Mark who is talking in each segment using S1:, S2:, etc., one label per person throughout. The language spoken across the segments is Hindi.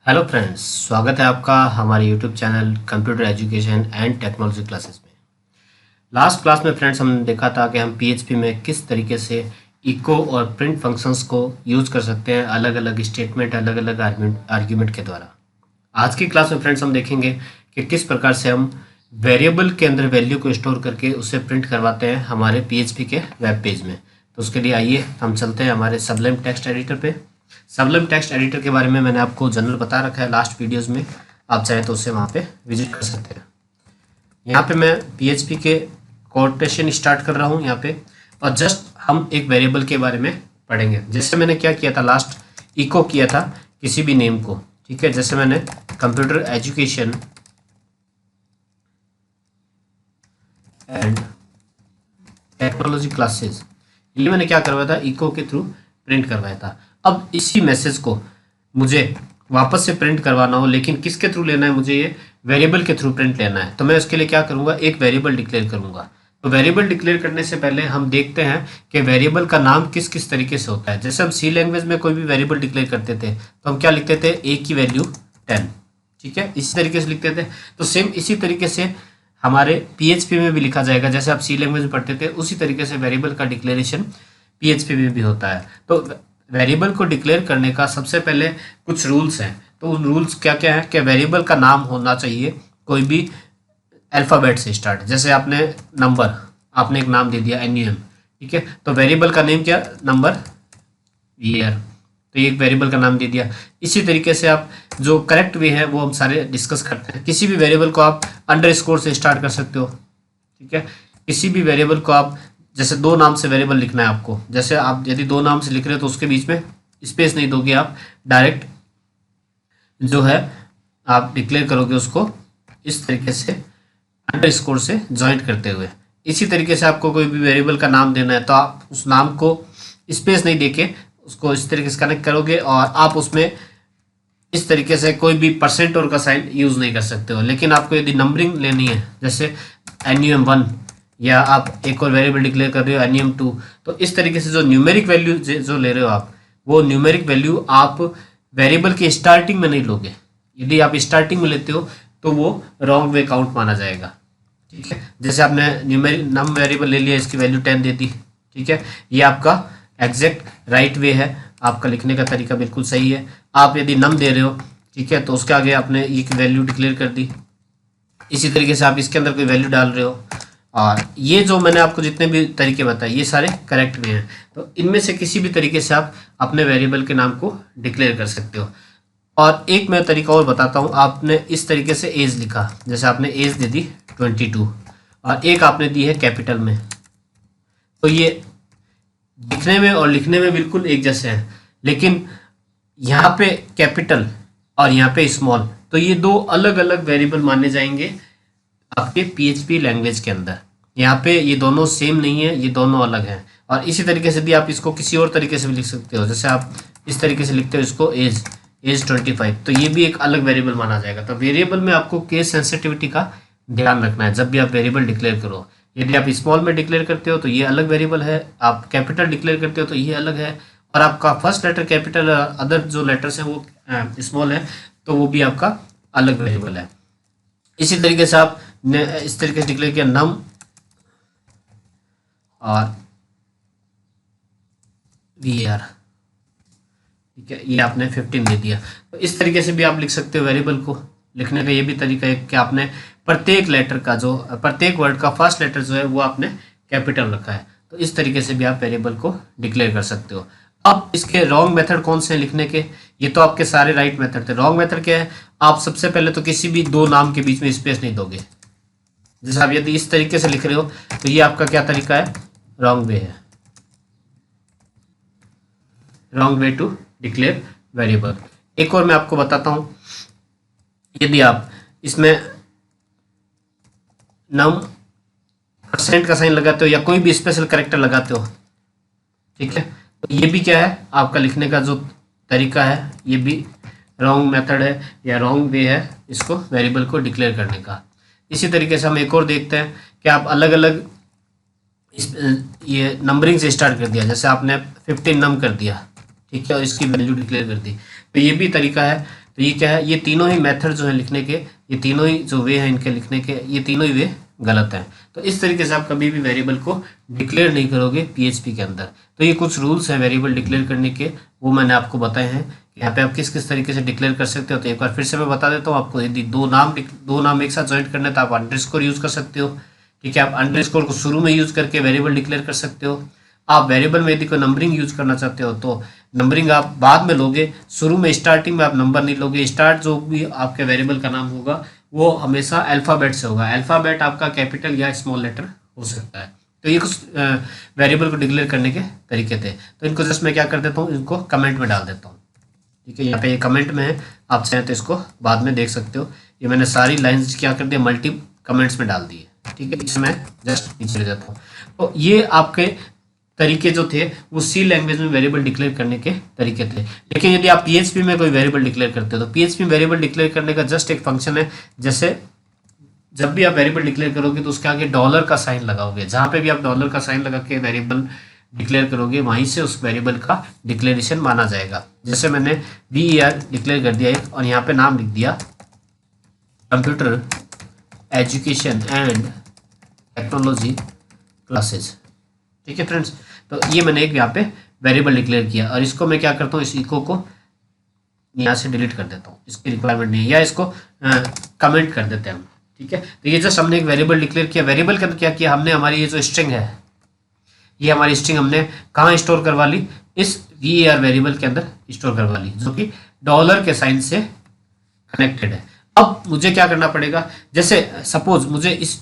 S1: हेलो फ्रेंड्स, स्वागत है आपका हमारे YouTube channel computer education and technology classes में। लास्ट क्लास में फ्रेंड्स हमने देखा था कि हम पीएचपी में किस तरीके से इको और प्रिंट फंक्शंस को यूज़ कर सकते हैं अलग अलग स्टेटमेंट, अलग अलग आर्ग्यूमेंट के द्वारा। आज की क्लास में फ्रेंड्स हम देखेंगे कि किस प्रकार से हम वेरिएबल के अंदर वैल्यू को स्टोर करके उसे प्रिंट करवाते हैं हमारे पीएचपी के वेब पेज में। तो उसके लिए आइए हम चलते हैं हमारे सबलिम टेक्स्ट एडिटर पे। सबलिम टेक्स्ट एडिटर के बारे में मैंने आपको जनरल बता रखा है लास्ट वीडियोस में, आप चाहें तो उससे वहाँ पे विजिट कर सकते हैं। यहाँ पे मैं पीएचपी के कोटेशन स्टार्ट कर रहा हूँ यहाँ पे, और जस्ट हम एक वेरिएबल के बारे में पढ़ेंगे। जैसे मैंने क्या किया था, लास्ट इको किया था किसी भी नेम को, ठीक है। जैसे मैंने computer education and technology classes, ये मैंने क्या करवाया था, इको के थ्रू प्रिंट करवाया था। अब इसी मैसेज को मुझे वापस से प्रिंट करवाना हो, लेकिन किसके थ्रू लेना है, मुझे ये वेरिएबल के थ्रू प्रिंट लेना है। तो मैं उसके लिए क्या करूँगा, एक वेरिएबल डिक्लेयर करूँगा। तो वेरिएबल डिक्लेयर करने से पहले हम देखते हैं कि वेरिएबल का नाम किस किस तरीके से होता है। जैसे हम सी लैंग्वेज में कोई भी वेरिएबल डिक्लेयर करते थे तो हम क्या लिखते थे, ए की वैल्यू 10, ठीक है, इसी तरीके से लिखते थे। तो सेम इसी तरीके से हमारे पीएचपी में भी लिखा जाएगा। जैसे आप सी लैंग्वेज में पढ़ते थे उसी तरीके से वेरिएबल का डिक्लेरेशन पीएचपी में भी होता है। तो वेरिएबल को डिक्लेयर करने का सबसे पहले कुछ रूल्स हैं। तो उन रूल्स क्या क्या है कि वेरिएबल का नाम होना चाहिए कोई भी अल्फ़ाबेट से स्टार्ट। जैसे आपने नंबर, आपने एक नाम दे दिया NUM, ठीक है, तो वेरिएबल का नेम क्या, नंबर ईयर, तो ये एक वेरिएबल का नाम दे दिया। इसी तरीके से आप जो करेक्ट वे है वो हम सारे डिस्कस करते हैं। किसी भी वेरिएबल को आप अंडरस्कोर से स्टार्ट कर सकते हो, ठीक है। किसी भी वेरिएबल को आप, जैसे दो नाम से वेरिएबल लिखना है आपको, जैसे आप यदि दो नाम से लिख रहे हो तो उसके बीच में स्पेस नहीं दोगे, आप डायरेक्ट जो है आप डिक्लेयर करोगे उसको इस तरीके से अंडरस्कोर से ज्वाइंट करते हुए। इसी तरीके से आपको कोई भी वेरिएबल का नाम देना है तो आप उस नाम को स्पेस नहीं देके उसको इस तरीके से कनेक्ट करोगे, और आप उसमें इस तरीके से कोई भी परसेंट और का साइन यूज़ नहीं कर सकते हो। लेकिन आपको यदि नंबरिंग लेनी है, जैसे NUM1, या आप एक और वेरिएबल डिक्लेयर कर रहे हो NUM2, तो इस तरीके से जो न्यूमेरिक वैल्यू जो ले रहे हो आप, वो न्यूमेरिक वैल्यू आप वेरिएबल की स्टार्टिंग में नहीं लोगे। यदि आप स्टार्टिंग में लेते हो तो वो रॉन्ग वे काउंट माना जाएगा, ठीक है। जैसे आपने न्यूमेरिक नम वेरिएबल ले लिया, इसकी वैल्यू 10 दे दी, ठीक है, ये आपका एग्जैक्ट राइट वे है, आपका लिखने का तरीका बिल्कुल सही है। आप यदि नम दे रहे हो, ठीक है, तो उसके आगे आपने ये वैल्यू डिक्लेयर कर दी। इसी तरीके से आप इसके अंदर कोई वैल्यू डाल रहे हो, और ये जो मैंने आपको जितने भी तरीके बताए ये सारे करेक्ट वे हैं। तो इनमें से किसी भी तरीके से आप अपने वेरिएबल के नाम को डिक्लेयर कर सकते हो। और एक मैं तरीका और बताता हूँ, आपने इस तरीके से एज लिखा, जैसे आपने एज दे दी 22, और एक आपने दी है कैपिटल में, तो ये दिखने में और लिखने में बिल्कुल एक जैसे हैं, लेकिन यहाँ पे कैपिटल और यहाँ पे स्मॉल, तो ये दो अलग अलग वेरिएबल माने जाएंगे आपके पीएचपी लैंग्वेज के अंदर। यहाँ पे ये दोनों सेम नहीं है, ये दोनों अलग हैं। और इसी तरीके से भी आप इसको किसी और तरीके से भी लिख सकते हो, जैसे आप इस तरीके से लिखते हो इसको एज 25, तो ये भी एक अलग वेरिएबल माना जाएगा। तो वेरिएबल में आपको केस सेंसिटिविटी का ध्यान रखना है जब भी आप वेरिएबल डिक्लेयर करो। यदि आप स्मॉल में डिक्लेयर करते हो तो ये अलग वेरिएबल है, आप कैपिटल डिक्लेयर करते हो तो ये अलग है, और आपका फर्स्ट लेटर कैपिटल, अदर जो लेटर्स हैं वो स्मॉल है, तो वो भी आपका अलग वेरिएबल है। इसी तरीके से आप ने इस तरीके से डिक्लेयर किया नम और VAR, ठीक है, ये आपने 15 दे दिया। तो इस तरीके से भी आप लिख सकते हो वेरिएबल को। लिखने का ये भी तरीका है कि आपने प्रत्येक लेटर का जो, प्रत्येक वर्ड का फर्स्ट लेटर जो है वो आपने कैपिटल रखा है। तो इस तरीके से भी आप वेरिएबल को डिक्लेयर कर सकते हो। अब इसके रॉन्ग मेथड कौन से हैं लिखने के, ये तो आपके सारे राइट मेथड थे। रॉन्ग मेथड क्या है, आप सबसे पहले तो किसी भी दो नाम के बीच में स्पेस नहीं दोगे। जैसे आप यदि इस तरीके से लिख रहे हो तो ये आपका क्या तरीका है, रॉन्ग वे है, wrong way to declare variable. एक और मैं आपको बताता हूं, यदि आप इसमें नम परसेंट का साइन लगाते हो या कोई भी स्पेशल कैरेक्टर लगाते हो, ठीक है, तो ये भी क्या है, आपका लिखने का जो तरीका है ये भी रॉन्ग मेथड है या रॉन्ग वे है इसको वेरिएबल को डिक्लेयर करने का। इसी तरीके से हम एक और देखते हैं कि आप अलग अलग ये नंबरिंग से स्टार्ट कर दिया, जैसे आपने 15 नम कर दिया, ठीक है, और इसकी वैल्यू डिक्लेयर कर दी, तो ये भी तरीका है तो ये क्या है, ये तीनों ही मेथड जो है लिखने के, ये तीनों ही जो वे हैं इनके लिखने के, ये तीनों ही वे गलत हैं। तो इस तरीके से आप कभी भी वेरिएबल को डिक्लेयर नहीं करोगे पीएचपी के अंदर। तो ये कुछ रूल्स हैं वेरिएबल डिक्लेयर करने के, वो मैंने आपको बताए हैं। यहाँ पे आप किस किस तरीके से डिक्लेयर कर सकते हो, तो एक बार फिर से मैं बता देता हूँ आपको। यदि दो नाम एक साथ ज्वाइन करने तो आप अंडरस्कोर यूज कर सकते हो, ठीक है। आप अंडरस्कोर को शुरू में यूज करके वेरिएबल डिक्लेयर कर सकते हो। आप वेरिएबल में यदि कोई नंबरिंग यूज करना चाहते हो तो नंबरिंग आप बाद में लोगे, शुरू में स्टार्टिंग में आप नंबर नहीं लोगे। स्टार्ट जो भी आपके वेरिएबल का नाम होगा वो हमेशा अल्फ़ाबेट से होगा। अल्फ़ाबेट आपका कैपिटल या स्मॉल लेटर हो सकता है। तो ये कुछ वेरिएबल को डिक्लेयर करने के तरीके थे। तो इनको जस्ट मैं क्या कर देता हूँ, इनको कमेंट में डाल देता हूँ, ठीक है। यहाँ पे ये कमेंट में है, आप चाहें तो इसको बाद में देख सकते हो। ये मैंने सारी लाइंस क्या कर दिया, मल्टी कमेंट्स में डाल दिए, ठीक है। इसमें जस्ट नीचे ले जाता हूँ। तो ये आपके तरीके जो थे वो सी लैंग्वेज में वेरिएबल डिक्लेयर करने के तरीके थे। लेकिन यदि आप पीएचपी में कोई वेरिएबल डिक्लेयर करते हो तो पीएचपी में वेरिएबल डिक्लेयर करने का जस्ट एक फंक्शन है। जैसे जब भी आप वेरिएबल डिक्लेयर करोगे तो उसके आगे डॉलर का साइन लगाओगे। जहाँ पे भी आप डॉलर का साइन लगा के वेरिएबल डिक्लेयर करोगे वहीं से उस वेरिएबल का डिक्लेरेशन माना जाएगा। जैसे मैंने VER डिक्लेयर कर दिया एक, और यहाँ पे नाम लिख दिया computer education and technology classes, ठीक है फ्रेंड्स। तो ये मैंने एक यहाँ पे वेरिएबल डिक्लेयर किया, और इसको मैं क्या करता हूँ, इस इको को यहाँ से डिलीट कर देता हूँ, इसकी रिक्वायरमेंट नहीं है, या इसको कमेंट कर देते हैं हम, ठीक है। तो ये जस्ट हमने एक वेरिएबल डिक्लेयर किया। वेरिएबल के अंदर क्या किया हमने, हमारी ये जो स्ट्रिंग है, ये हमारी स्ट्रिंग हमने कहाँ स्टोर करवा ली, इस VER वेरिएबल के अंदर स्टोर करवा ली, जो कि डॉलर के साइन से कनेक्टेड है। अब मुझे क्या करना पड़ेगा, जैसे सपोज मुझे इस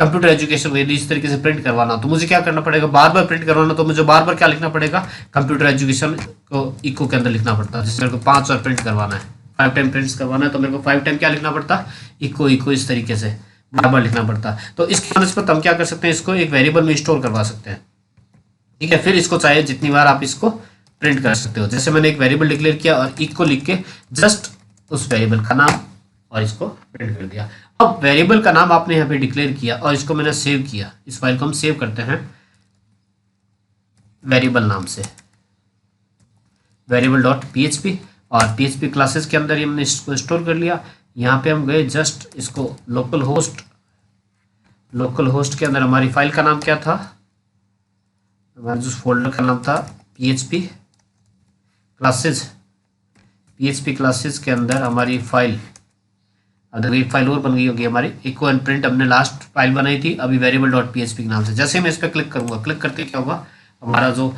S1: कंप्यूटर एजुकेशन को यदि इस तरीके से प्रिंट करवाना, तो मुझे क्या करना पड़ेगा, बार बार प्रिंट करवाना, तो मुझे बार बार क्या लिखना पड़ेगा, कंप्यूटर एजुकेशन को इको के अंदर लिखना पड़ता है। जैसे मेरे को 5 बार प्रिंट करवाना है, 5 टाइम प्रिंट करवाना है, तो मेरे को 5 टाइम क्या लिखना पड़ता, इको इको, इस तरीके से बार बार लिखना पड़ता। तो इसके नस्बत हम क्या कर सकते हैं, इसको एक वेरिएबल में स्टोर करवा सकते हैं, ठीक है। फिर इसको चाहे जितनी बार आप इसको प्रिंट कर सकते हो। जैसे मैंने एक वेरिएबल डिक्लेयर किया और इको लिख के जस्ट उस वेरिएबल का नाम और इसको प्रिंट कर दिया। अब वेरिएबल का नाम आपने यहाँ पे डिक्लेयर किया और इसको मैंने सेव किया। इस फाइल को हम सेव करते हैं वेरिएबल नाम से, variable.php, और PHP क्लासेस के अंदर हमने इसको स्टोर कर लिया। यहाँ पे हम गए जस्ट इसको लोकल होस्ट के अंदर हमारी फाइल का नाम क्या था, हमारे जो फोल्डर का नाम था PHP क्लासेस के अंदर हमारी फाइल, अगर एक फाइल और बन गई होगी हमारी, इको एंड प्रिंट हमने लास्ट फाइल बनाई थी अभी variable.php के नाम से। जैसे मैं इस पर क्लिक करूंगा, क्लिक करके क्या होगा, हमारा जो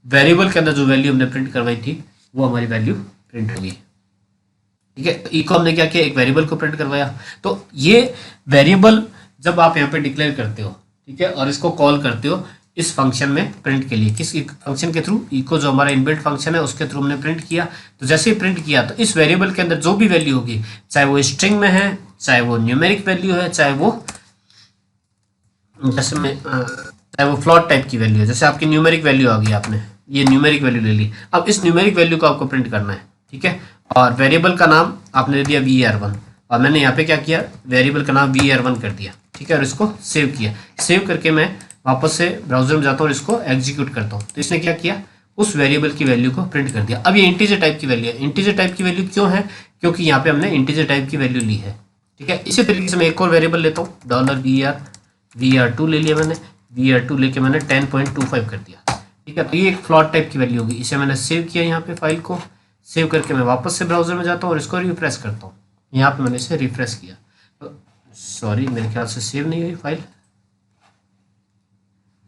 S1: वेरिएबल के अंदर जो वैल्यू हमने प्रिंट करवाई थी वो हमारी वैल्यू प्रिंट होगी, ठीक है। तो इको हमने क्या किया, एक वेरिएबल को प्रिंट करवाया। तो ये वेरिएबल जब आप यहाँ पे डिक्लेयर करते हो, ठीक है, और इसको कॉल करते हो इस फंक्शन में प्रिंट के लिए, किस फंक्शन के थ्रू, इको जो हमारा इनबिल्ट फंक्शन है उसके थ्रू हमने प्रिंट किया। तो जैसे ही प्रिंट किया तो इस वेरिएबल के अंदर जो भी वैल्यू होगी, चाहे वो स्ट्रिंग में है, चाहे वो न्यूमेरिक वैल्यू है, चाहे वो जैसे में चाहे वो फ्लोट टाइप की वैल्यू है, जैसे आपकी न्यूमेरिक वैल्यू आ गई, आपने ये न्यूमेरिक वैल्यू ले ली। अब इस न्यूमेरिक वैल्यू को आपको प्रिंट करना है, ठीक है। और वेरिएबल का नाम आपने दे दिया VER1, और मैंने यहाँ पे क्या किया, वेरिएबल का नाम VER1 कर दिया, ठीक है, और इसको सेव किया। सेव करके मैं वापस से ब्राउजर में जाता हूँ और इसको एग्जीक्यूट करता हूँ। तो इसने क्या किया, उस वेरिएबल की वैल्यू को प्रिंट कर दिया। अब ये इंटीजर टाइप की वैल्यू है। इंटीजर टाइप की वैल्यू क्यों है, क्योंकि यहाँ पे हमने इंटीजर टाइप की वैल्यू ली है, ठीक है। इसी तरीके से मैं एक और वेरिएबल लेता हूँ, $VER2 ले लिया मैंने, VER2 लेके मैंने 10.25 कर दिया, ठीक है। तो ये एक फ्लोट टाइप की वैल्यू होगी। इसे मैंने सेव किया, यहाँ पे फाइल को सेव करके मैं वापस से ब्राउजर में जाता हूँ और इसको रिफ्रेश करता हूँ। यहाँ पे मैंने इसे रिफ्रेश किया, तो सॉरी मेरे ख्याल से सेव नहीं हुई फाइल,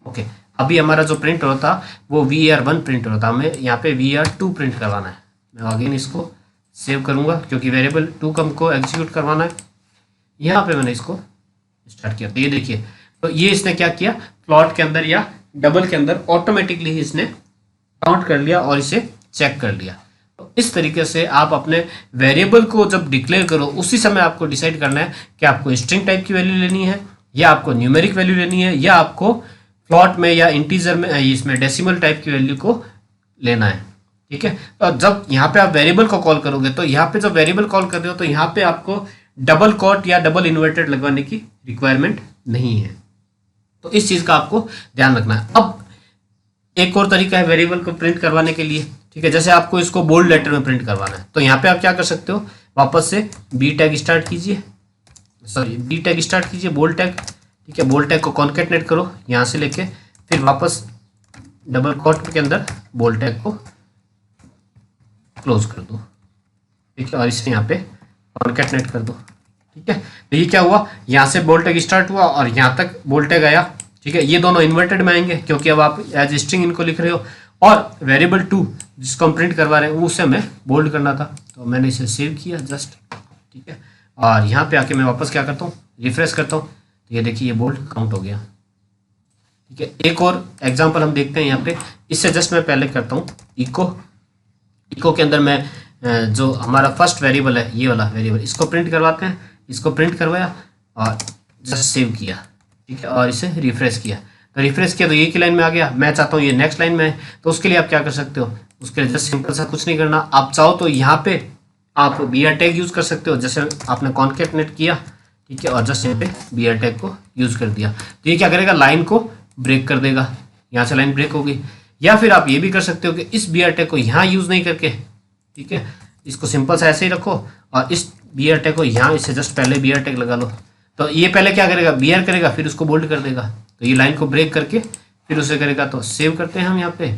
S1: ओके। अभी हमारा जो प्रिंट हो रहा था वो VER1 प्रिंट हो रहा था, हमें यहाँ पे VER2 प्रिंट करवाना है। मैं अगेन इसको सेव करूँगा क्योंकि वेरिएबल 2 का हमको एग्जीक्यूट करवाना है। यहाँ पे मैंने इसको स्टार्ट किया, तो ये देखिए, तो ये इसने क्या किया, प्लॉट के अंदर या डबल के अंदर ऑटोमेटिकली इसने काउंट कर लिया और इसे चेक कर लिया। तो इस तरीके से आप अपने वेरिएबल को जब डिक्लेयर करो उसी समय आपको डिसाइड करना है कि आपको स्ट्रिंग टाइप की वैल्यू लेनी है, या आपको न्यूमेरिक वैल्यू लेनी है, या आपको प्लॉट में या इंटीजर में, इसमें डेसिमल टाइप की वैल्यू को लेना है, ठीक है। तो जब यहाँ पे आप वेरिएबल को कॉल करोगे तो यहाँ पे जब वेरिएबल कॉल कर रहे हो तो यहाँ पे आपको डबल कोट या डबल इन्वर्टेड लगवाने की रिक्वायरमेंट नहीं है। तो इस चीज का आपको ध्यान रखना है। अब एक और तरीका है वेरिएबल को प्रिंट करवाने के लिए, ठीक है, जैसे आपको इसको बोल्ड लेटर में प्रिंट करवाना है तो यहाँ पे आप क्या कर सकते हो, वापस से बी टैग स्टार्ट कीजिए, सॉरी बी टैग स्टार्ट कीजिए, बोल्ड टैग, ठीक है, बोल्ड टैग को कॉन्केटनेट करो यहाँ से लेके, फिर वापस डबल कोट के अंदर बोल्ड टैग को क्लोज कर दो, ठीक है, और इसे यहाँ पे कॉन्केटनेट कर दो, ठीक है। तो ये क्या हुआ, यहाँ से बोल्ड टैग स्टार्ट हुआ और यहाँ तक बोल्ड टैग आया, ठीक है। ये दोनों इन्वर्टेड में आएंगे क्योंकि अब आप एज स्ट्रिंग इनको लिख रहे हो, और वेरिएबल 2 जिसको हम प्रिंट करवा रहे हैं उसे हमें बोल्ड करना था, तो मैंने इसे सेव किया जस्ट, ठीक है। और यहाँ पे आके मैं वापस क्या करता हूँ, रिफ्रेश करता हूँ, तो ये देखिए ये बोल्ड काउंट हो गया, ठीक है। एक और एग्जांपल हम देखते हैं यहाँ पे, इससे जस्ट मैं पहले करता हूँ इको के अंदर मैं जो हमारा फर्स्ट वेरिएबल है ये वाला वेरिएबल, इसको प्रिंट करवाते हैं, इसको प्रिंट करवाया और जस्ट सेव किया, ठीक है, और इसे रिफ्रेश किया, तो रिफ्रेश किया तो ये की लाइन में आ गया। मैं चाहता हूँ ये नेक्स्ट लाइन में है, तो उसके लिए आप क्या कर सकते हो, उसके लिए जस्ट सिंपल सा कुछ नहीं करना, आप चाहो तो यहाँ पे आप br टैग यूज़ कर सकते हो, जैसे आपने कॉन्केटनेट किया, ठीक है, और जस्ट यहाँ पे br टैग को यूज़ कर दिया, तो ये क्या करेगा, लाइन को ब्रेक कर देगा, यहाँ से लाइन ब्रेक होगी। या फिर आप ये भी कर सकते हो कि इस br टैग को यहाँ यूज़ नहीं करके, ठीक है, इसको सिंपल सा ऐसे ही रखो और इस br टैग को यहाँ, इससे जस्ट पहले br टैग लगा लो, तो ये पहले क्या करेगा, br करेगा, फिर उसको बोल्ड कर देगा, तो ये लाइन को ब्रेक करके फिर उसे करेगा। तो सेव करते हैं हम यहाँ पे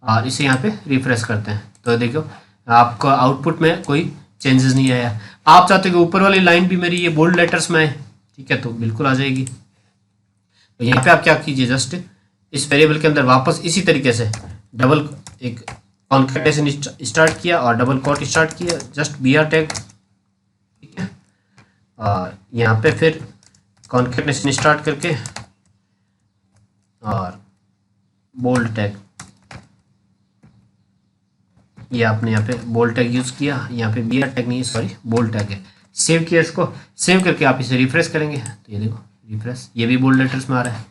S1: और इसे यहाँ पे रिफ्रेश करते हैं, तो देखो आपको आउटपुट में कोई चेंजेस नहीं आया। आप चाहते हो कि ऊपर वाली लाइन भी मेरी ये बोल्ड लेटर्स में है, ठीक है, तो बिल्कुल आ जाएगी। तो यहाँ पे आप क्या कीजिए, जस्ट इस वेरिएबल के अंदर वापस इसी तरीके से डबल एक कॉन्केटेशन स्टार्ट किया और डबल कोट स्टार्ट किया, जस्ट br टैग, ठीक है, और यहाँ पे फिर कॉन्केटेशन स्टार्ट करके और बोल्ड टैग, ये आपने यहाँ पे बोल्ड टैग यूज़ किया, यहाँ पे br टैग नहीं है, सॉरी बोल्ड टैग है, सेव किया, इसको सेव करके आप इसे रिफ्रेश करेंगे तो ये देखो रिफ्रेश, ये भी बोल्ड लेटर्स में आ रहा है,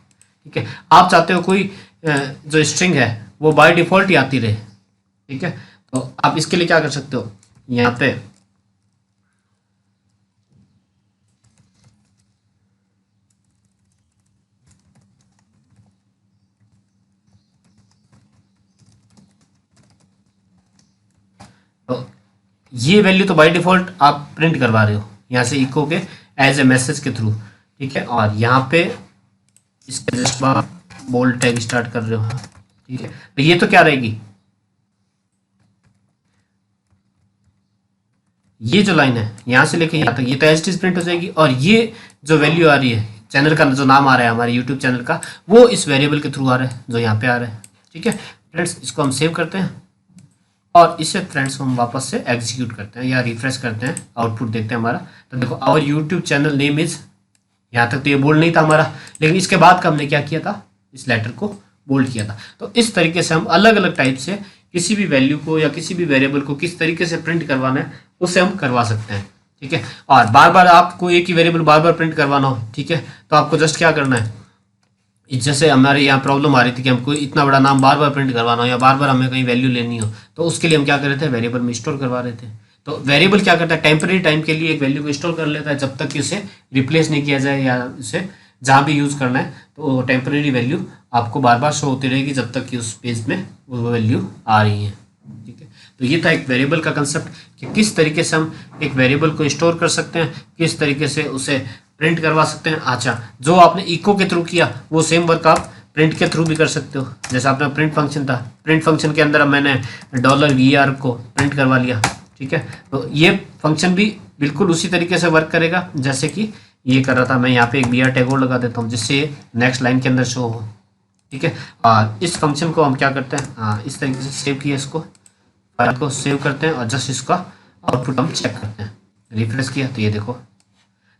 S1: ठीक है। आप चाहते हो कोई जो स्ट्रिंग है वो बाय डिफ़ॉल्ट ही आती रहे, ठीक है, तो आप इसके लिए क्या कर सकते हो, यहाँ पे तो ये वैल्यू तो बाय डिफ़ॉल्ट आप प्रिंट करवा रहे हो यहाँ से इको के एज ए मैसेज के थ्रू, ठीक है, और यहाँ पे इसके जस्ट बाद बोल्ड टैग स्टार्ट कर रहे हो, ठीक है, तो ये तो क्या रहेगी, ये जो लाइन है यहाँ से लेके यहाँ तक ये तो एज इट इज प्रिंट हो जाएगी, और ये जो वैल्यू आ रही है, चैनल का जो नाम आ रहा है हमारे यूट्यूब चैनल का, वो इस वेरिएबल के थ्रू आ रहा है जो यहाँ पे आ रहा है, ठीक है फ्रेंड्स। इसको हम सेव करते हैं और इसे फ्रेंड्स हम वापस से एग्जीक्यूट करते हैं या रिफ्रेश करते हैं, आउटपुट देखते हैं हमारा, तो देखो our YouTube channel name is, यहाँ तक तो ये बोल्ड नहीं था हमारा, लेकिन इसके बाद का हमने क्या किया था, इस लेटर को बोल्ड किया था। तो इस तरीके से हम अलग अलग टाइप से किसी भी वैल्यू को या किसी भी वेरिएबल को किस तरीके से प्रिंट करवाना है उसे हम करवा सकते हैं, ठीक है। और बार बार आपको एक ही वेरिएबल बार बार प्रिंट करवाना हो, ठीक है, तो आपको जस्ट क्या करना है, जैसे हमारे यहाँ प्रॉब्लम आ रही थी कि हमको इतना बड़ा नाम बार बार प्रिंट करवाना हो या बार बार हमें कहीं वैल्यू लेनी हो, तो उसके लिए हम क्या कर रहे थे, वेरिएबल में स्टोर करवा रहे थे। तो वेरिएबल क्या करता है, टेम्परेरी टाइम के लिए एक वैल्यू को स्टोर कर लेता है जब तक कि उसे रिप्लेस नहीं किया जाए या उसे जहाँ भी यूज़ करना है, तो टेम्परेरी वैल्यू आपको बार बार शो होती रहेगी जब तक कि उस पेज में वो वैल्यू आ रही है, ठीक है। तो ये था एक वेरिएबल का कंसेप्ट कि किस तरीके से हम एक वेरिएबल को स्टोर कर सकते हैं, किस तरीके से उसे प्रिंट करवा सकते हैं। अच्छा, जो आपने इको के थ्रू किया वो सेम वर्क आप प्रिंट के थ्रू भी कर सकते हो, जैसे आपने प्रिंट फंक्शन था, प्रिंट फंक्शन के अंदर मैंने $var को प्रिंट करवा लिया, ठीक है, तो ये फंक्शन भी बिल्कुल उसी तरीके से वर्क करेगा जैसे कि ये कर रहा था। मैं यहाँ पे एक br टैग और लगा देता हूँ जिससे नेक्स्ट लाइन के अंदर शो हो, ठीक है। और इस फंक्शन को हम क्या करते हैं, इस तरीके से सेव किया, इसको फाइल को सेव करते हैं और जस्ट इसका आउटपुट हम चेक करते हैं, रिफ्रेश किया तो ये देखो,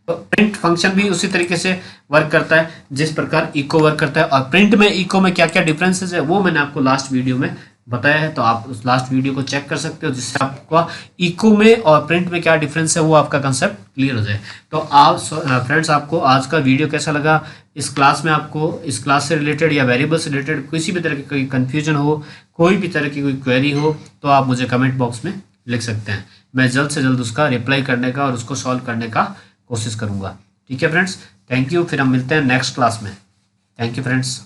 S1: तो प्रिंट फंक्शन भी उसी तरीके से वर्क करता है जिस प्रकार इको वर्क करता है। और प्रिंट में इको में क्या क्या डिफरेंसेस है वो मैंने आपको लास्ट वीडियो में बताया है, तो आप उस लास्ट वीडियो को चेक कर सकते हो जिससे आपका इको में और प्रिंट में क्या डिफरेंस है वो आपका कंसेप्ट क्लियर हो जाए। तो आप फ्रेंड्स, आपको आज का वीडियो कैसा लगा, इस क्लास में आपको इस क्लास से रिलेटेड या वेरिएबल से रिलेटेड किसी भी तरह की कोई कन्फ्यूजन हो, कोई भी तरह की कोई क्वेरी हो, तो आप मुझे कमेंट बॉक्स में लिख सकते हैं। मैं जल्द से जल्द उसका रिप्लाई करने का और उसको सॉल्व करने का कोशिश करूँगा, ठीक है फ्रेंड्स। थैंक यू, फिर हम मिलते हैं नेक्स्ट क्लास में। Thank you friends.